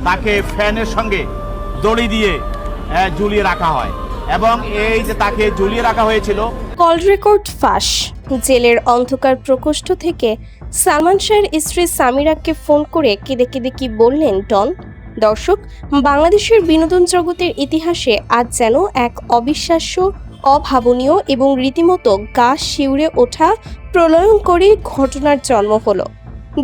তাকে ফ্যানের সঙ্গে দড়ি দিয়ে ঝুলিয়ে রাখা হয় এবং এই যে তাকে ঝুলিয়ে রাখা হয়েছিল। কল রেকর্ড ফাঁস। জেলের অন্ধকার প্রকোষ্ঠ থেকে সালমান শাহের স্ত্রী সামিরাকে ফোন করে কেঁদে কেঁদে কি বললেন ডন। দর্শক, বাংলাদেশের বিনোদন জগতের ইতিহাসে আজ যেন এক অবিশ্বাস্য, অভাবনীয় এবং রীতিমতো গা শিউরে ওঠা প্রলয়ঙ্করী ঘটনার জন্ম হলো।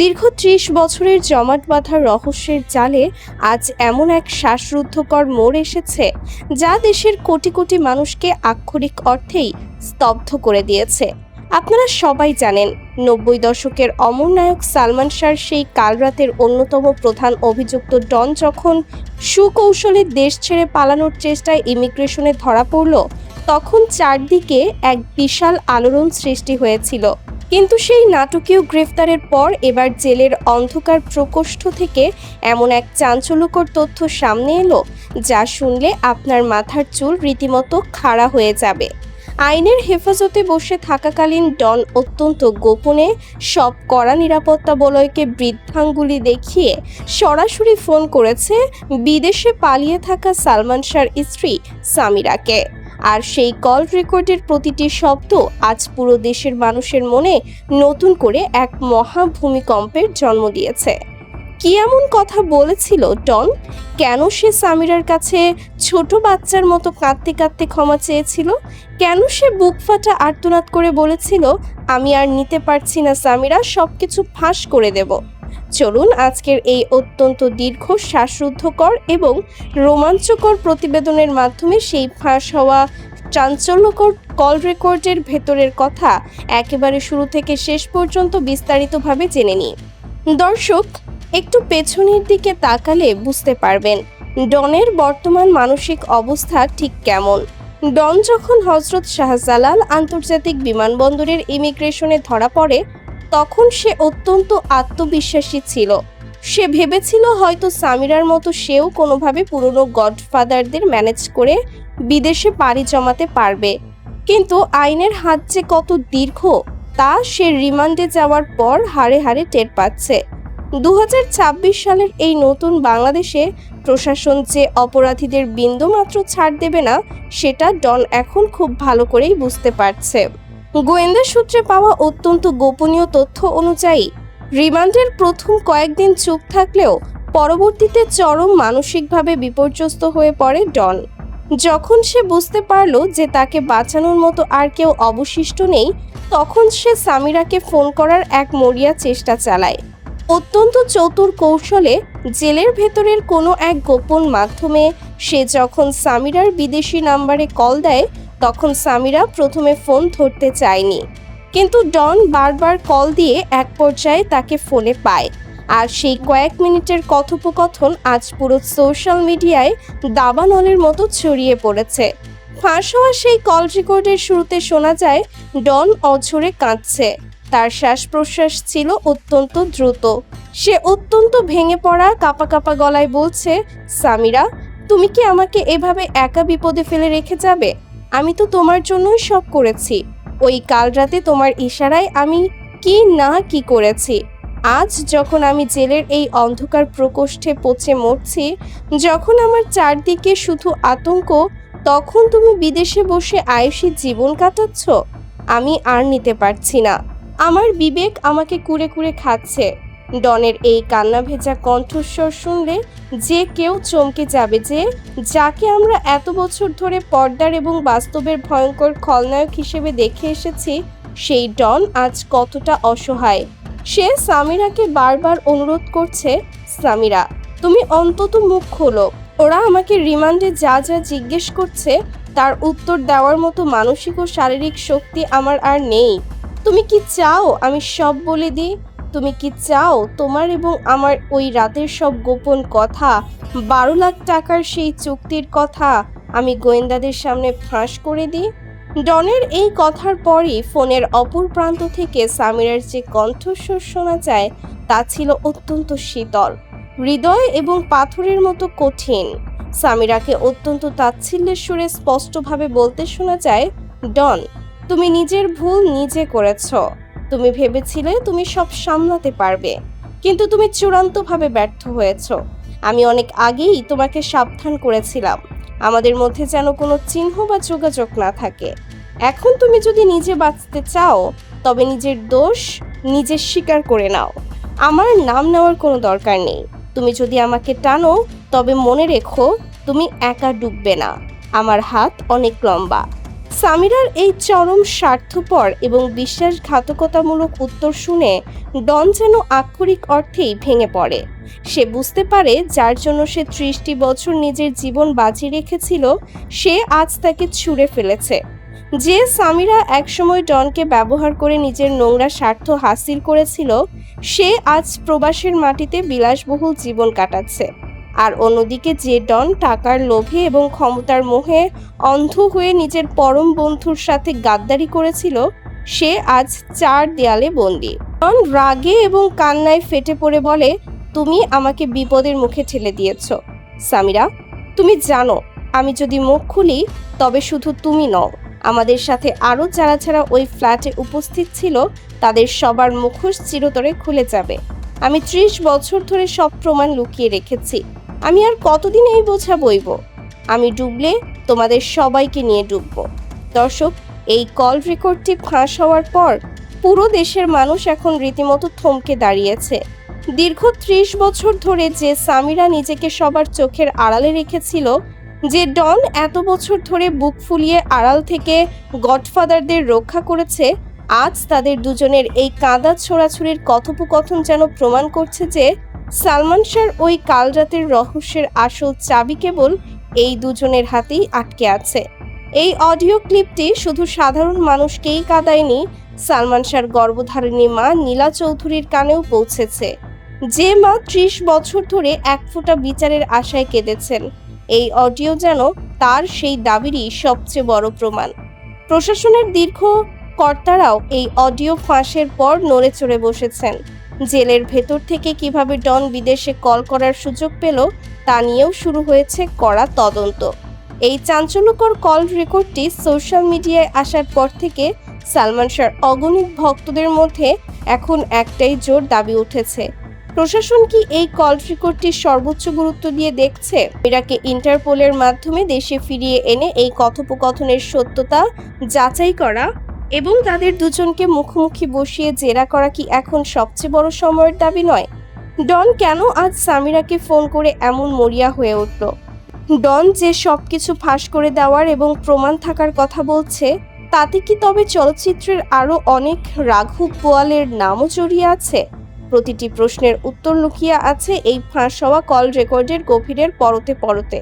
দীর্ঘ ৩০ বছরের জমাট বাঁধা রহস্যের জালে আজ এমন এক শ্বাসরুদ্ধকর মোড় এসেছে যা দেশের কোটি কোটি মানুষকে আক্ষরিক অর্থেই স্তব্ধ করে দিয়েছে। আপনারা সবাই জানেন, ৯০ দশকের অমর নায়ক সালমান শাহর সেই কালরাতের অন্যতম প্রধান অভিযুক্ত ডন যখন সুকৌশলে দেশ ছেড়ে পালানোর চেষ্টায় ইমিগ্রেশনে ধরা পড়ল, তখন চারদিকে এক বিশাল আলোড়ন সৃষ্টি হয়েছিল। কিন্তু সেই নাটকীয় গ্রেফতারের পর এবার জেলের অন্ধকার প্রকোষ্ঠ থেকে এমন এক চাঞ্চল্যকর তথ্য সামনে এলো যা শুনলে আপনার মাথার চুল রীতিমতো খাড়া হয়ে যাবে। আইনের হেফাজতে বসে থাকাকালীন ডন অত্যন্ত গোপনে সব কড়া নিরাপত্তা বলয়কে বৃদ্ধাঙ্গুলি দেখিয়ে সরাসরি ফোন করেছে বিদেশে পালিয়ে থাকা সালমান শাহর স্ত্রী সামিরাকে। আর সেই কল রেকর্ডের প্রতিটি শব্দ আজ পুরো দেশের মানুষের মনে নতুন করে এক মহা ভূমিকম্পের জন্ম দিয়েছে। কি এমন কথা বলেছিল ডন? কেন সে সামিরার কাছে ছোট বাচ্চার মতো কাঁদতে কাঁদতে ক্ষমা চেয়েছিল? কেন সে বুক ফাটা আর্তনাদ করে বলেছিল, আমি আর নিতে পারছি না সামিরা, সবকিছু ফাঁস করে দেব? চলুন আজকের এই অত্যন্ত দীর্ঘ, শ্বাসরুদ্ধকর এবং রোমাঞ্চকর প্রতিবেদনের মাধ্যমে সেই ফাঁস হওয়া চাঞ্চল্যকর কল রেকর্ডের ভেতরের কথা একেবারে শুরু থেকে শেষ পর্যন্ত বিস্তারিতভাবে জেনে নিই। দর্শক, একটু পেছনের দিকে তাকালে বুঝতে পারবেন ডনের বর্তমান মানসিক অবস্থা ঠিক কেমন। ডন যখন হজরত শাহজালাল আন্তর্জাতিক বিমানবন্দরের ইমিগ্রেশনে ধরা পড়ে, তখন সে অত্যন্ত আত্মবিশ্বাসী ছিল। সে ভেবেছিল হয়তো সামিরার মতো সেও কোনোভাবে পুরনো গডফাদারদের ম্যানেজ করে বিদেশে পাড়ি জমাতে পারবে। কিন্তু আইনের হাত যে কত দীর্ঘ তা সে রিমান্ডে যাওয়ার পর হাড়ে হাড়ে টের পাচ্ছে। ২০২৬ সালের এই নতুন বাংলাদেশে প্রশাসন যে অপরাধীদের বিন্দুমাত্র ছাড় দেবে না, সেটা ডন এখন খুব ভালো করেই বুঝতে পারছে। গোয়েন্দা সূত্রে পাওয়া অত্যন্ত গোপনীয় তথ্য অনুযায়ী রিমান্ডের প্রথম কয়েকদিন চুপ থাকলেও পরবর্তীতে চরম মানসিকভাবে বিপর্যস্ত হয়ে পড়ে ডন। যখন সে বুঝতে পারল যে তাকে বাঁচানোর মতো আর কেউ অবশিষ্ট নেই, তখন সে সামিরাকে ফোন করার এক মরিয়া চেষ্টা চালায়। অত্যন্ত চতুর কৌশলে জেলের ভেতরের কোনো এক গোপন মাধ্যমে সে যখন সামিরার বিদেশি নাম্বারে কল দেয়, তখন সামিরা প্রথমে ফোন ধরতে চায়নি। কিন্তু ডন বারবার কল দিয়ে এক পর্যায়ে তাকে ফোনে পায়। আর সেই কয়েক মিনিটের কথোপকথন আজ পুরো সোশ্যাল মিডিয়ায় দাবানলের মতো ছড়িয়ে পড়েছে। ফাঁস হওয়া সেই কল রেকর্ডের শুরুতে শোনা যায় ডন অঝরে কাঁদছে। তার শ্বাস প্রশ্বাস ছিল অত্যন্ত দ্রুত। সে অত্যন্ত ভেঙে পড়া কাঁপা কাঁপা গলায় বলছে, সামিরা, তুমি কি আমাকে এভাবে একা বিপদে ফেলে রেখে যাবে? আমি তো তোমার জন্যই সব করেছি। ওই কাল রাতে তোমার ইশারায় আমি কি করেছি। আজ যখন আমি জেলের এই অন্ধকার প্রকোষ্ঠে পচে মরছি, যখন আমার চারদিকে শুধু আতঙ্ক, তখন তুমি বিদেশে বসে আয়েশি জীবন কাটাচ্ছ। আমি আর নিতে পারছি না। আমার বিবেক আমাকে কুরে কুরে খাচ্ছে। ডনের এই কান্না ভেজা কণ্ঠস্বর শুনলে যে কেউ চমকে যাবে যে যাকে আমরা এত বছর ধরে পর্দার এবং বাস্তবের ভয়ঙ্কর খলনায়ক হিসেবে দেখে এসেছি, সেই ডন আজ কতটা অসহায়। সে সামিরাকে বারবার অনুরোধ করছে, সামিরা, তুমি অন্তত মুখ খোলো। ওরা আমাকে রিমান্ডে যা যা জিজ্ঞেস করছে তার উত্তর দেওয়ার মতো মানসিক ও শারীরিক শক্তি আমার আর নেই। তুমি কি চাও আমি সব বলে দিই? তুমি কি চাও তোমার এবং আমার ওই রাতের সব গোপন কথা, ১২ লাখ টাকার সেই চুক্তির কথা আমি গোয়েন্দাদের সামনে ফাঁস করে দিই? ডনের এই কথার পরই ফোনের অপর প্রান্ত থেকে সামিরার যে কণ্ঠস্বর শোনা যায় তা ছিল অত্যন্ত শীতল, হৃদয় এবং পাথরের মতো কঠিন। সামিরাকে অত্যন্ত তাচ্ছিল্যের সুরে স্পষ্টভাবে বলতে শোনা যায়, ডন, তুমি নিজের ভুল নিজে করেছ। তুমি ভেবেছিলে তুমি সব সামলাতে পারবে, কিন্তু তুমি চূড়ান্তভাবে ব্যর্থ হয়েছ। আমি অনেক আগেই তোমাকে সাবধান করেছিলাম আমাদের মধ্যে যেন কোনো চিহ্ন বা যোগাযোগ না থাকে। এখন তুমি যদি নিজে বাঁচতে চাও তবে নিজের দোষ নিজে স্বীকার করে নাও। আমার নাম নেওয়ার কোনো দরকার নেই। তুমি যদি আমাকে টানো তবে মনে রেখো তুমি একা ডুববে না। আমার হাত অনেক লম্বা। সামিরার এই চরম স্বার্থপর এবং বিশ্বাসঘাতকতামূলক উত্তর শুনে ডন যেন আক্ষরিক অর্থেই ভেঙে পড়ে। সে বুঝতে পারে যার জন্য সে 30টি বছর নিজের জীবন বাজি রেখেছিল সে আজ তাকে ছুঁড়ে ফেলেছে। যে সামিরা একসময় ডনকে ব্যবহার করে নিজের নোংরা স্বার্থ হাসিল করেছিল সে আজ প্রবাসের মাটিতে বিলাসবহুল জীবন কাটাচ্ছে। আর অন্যদিকে যে ডন টাকার লোভে এবং ক্ষমতার মোহে অন্ধ হয়ে নিজের পরম বন্ধুর সাথে গাদ্দারি করেছিল সে আজ 4 দেয়ালে বন্দী। ডন রাগে এবং কান্নায় ফেটে পড়ে বলে, তুমি আমাকে বিপদের মুখে ঠেলে দিয়েছ সামিরা। তুমি জানো আমি যদি মুখ খুলি তবে শুধু তুমি নও, আমাদের সাথে আরও যারা ওই ফ্ল্যাটে উপস্থিত ছিল তাদের সবার মুখোশ চিরতরে খুলে যাবে। আমি 30 বছর ধরে সব প্রমাণ লুকিয়ে রেখেছি। আমি আর কতদিন এই বোঝা বইব? আমি ডুবলে তোমাদের সবাইকে নিয়ে ডুবব। দর্শক, এই কল রেকর্ডটি ফাঁস হওয়ার পর পুরো দেশের মানুষ এখন রীতিমতো থমকে দাঁড়িয়েছে। দীর্ঘ 30 বছর ধরে যে সামিরা নিজেকে সবার চোখের আড়ালে রেখেছিল, যে ডন এত বছর ধরে বুক ফুলিয়ে আড়াল থেকে গডফাদারদের রক্ষা করেছে, আজ তাদের দুজনের এই কাঁদা ছোড়াছুড়ির কথোপকথন যেন প্রমাণ করছে যে সালমান শাহর ওই কাল রাতের রহস্যের আসল চাবি কেবল এই দুজনের হাতেই আটকে আছে। এই অডিও ক্লিপটি শুধু সাধারণ মানুষকেই কাঁদায়নি, সালমান শাহর গর্ভধারিণী মা নীলা চৌধুরীর কানেও পৌঁছেছে। যে মা 30 বছর ধরে এক ফোঁটা বিচারের আশায় কেঁদেছেন। এই অডিও যেন তার সেই দাবিরই সবচেয়ে বড় প্রমাণ। প্রশাসনের দীর্ঘ কর্তারাও এই অডিও ফাঁসের পর নড়ে চড়ে বসেছেন। জেলের ভেতর থেকে কিভাবে ডন বিদেশে কল করার সুযোগ পেল তা নিয়েও শুরু হয়েছে কড়া তদন্ত। এই চাঞ্চল্যকর কল রেকর্ডটি সোশ্যাল মিডিয়ায় আসার পর থেকে সালমান শাহর অগণিত ভক্তদের মধ্যে এখন একটাই জোর দাবি উঠেছে, প্রশাসন কি এই কল রেকর্ডটির সর্বোচ্চ গুরুত্ব দিয়ে দেখছে? এরাকে ইন্টারপোলের মাধ্যমে দেশে ফিরিয়ে এনে এই কথোপকথনের সত্যতা যাচাই করা এবং তাদের দুজনকে মুখোমুখি বসিয়ে জেরা করা কি এখন সবচেয়ে বড় সময়ের দাবি নয়? ডন কেন আজ সামিরাকে ফোন করে এমন মরিয়া হয়ে উঠল? ডন যে সবকিছু ফাঁস করে দেওয়ার এবং প্রমাণ থাকার কথা বলছে, তাতে কি তবে চলচ্চিত্রের আরো অনেক রাঘব বোয়ালের নামও জড়িয়ে আছে? প্রতিটি প্রশ্নের উত্তর লুকিয়ে আছে এই ফাঁস হওয়া কল রেকর্ডের গভীরের পরতে পরতে।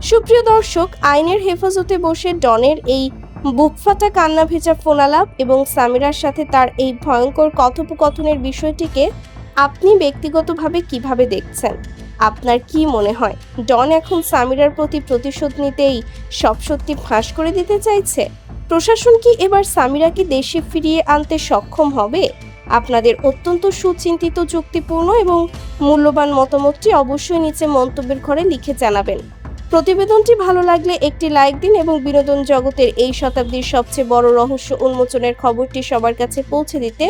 সুপ্রিয় দর্শক, আইনের হেফাজতে বসে ডনের এই বুকফাটা কান্না ভেজা ফোনালাপ এবং সামিরার সাথে তার এই ভয়ঙ্কর কথোপকথনের বিষয়টিকে আপনি ব্যক্তিগতভাবে কিভাবে দেখছেন? আপনার কি মনে হয় ডন এখন সামিরার প্রতি প্রতিশোধ নিতেই সব সত্যি ফাঁস করে দিতে চাইছে? প্রশাসন কি এবার সামিরাকে দেশে ফিরিয়ে আনতে সক্ষম হবে? আপনাদের অত্যন্ত সুচিন্তিত, যুক্তিপূর্ণ এবং মূল্যবান মতামতটি অবশ্যই নিচে মন্তব্যের ঘরে লিখে জানাবেন। প্রতিবেদনটি ভালো লাগলে একটি লাইক দিন এবং বিনোদন জগতের এই শতাব্দীর সবচেয়ে বড় রহস্য উন্মোচনের খবরটি সবার কাছে পৌঁছে দিতে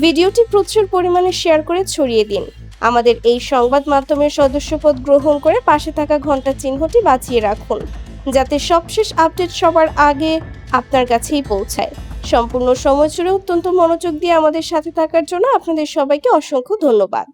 ভিডিওটি প্রচুর পরিমাণে শেয়ার করে ছড়িয়ে দিন। আমাদের এই সংবাদ মাধ্যমের সদস্যপদ গ্রহণ করে পাশে থাকা ঘন্টা চিহ্নটি বাঁচিয়ে রাখুন, যাতে সবশেষ আপডেট সবার আগে আপনার কাছেই পৌঁছায়। সম্পূর্ণ সময় জুড়ে অত্যন্ত মনোযোগ দিয়ে আমাদের সাথে থাকার জন্য আপনাদের সবাইকে অসংখ্য ধন্যবাদ।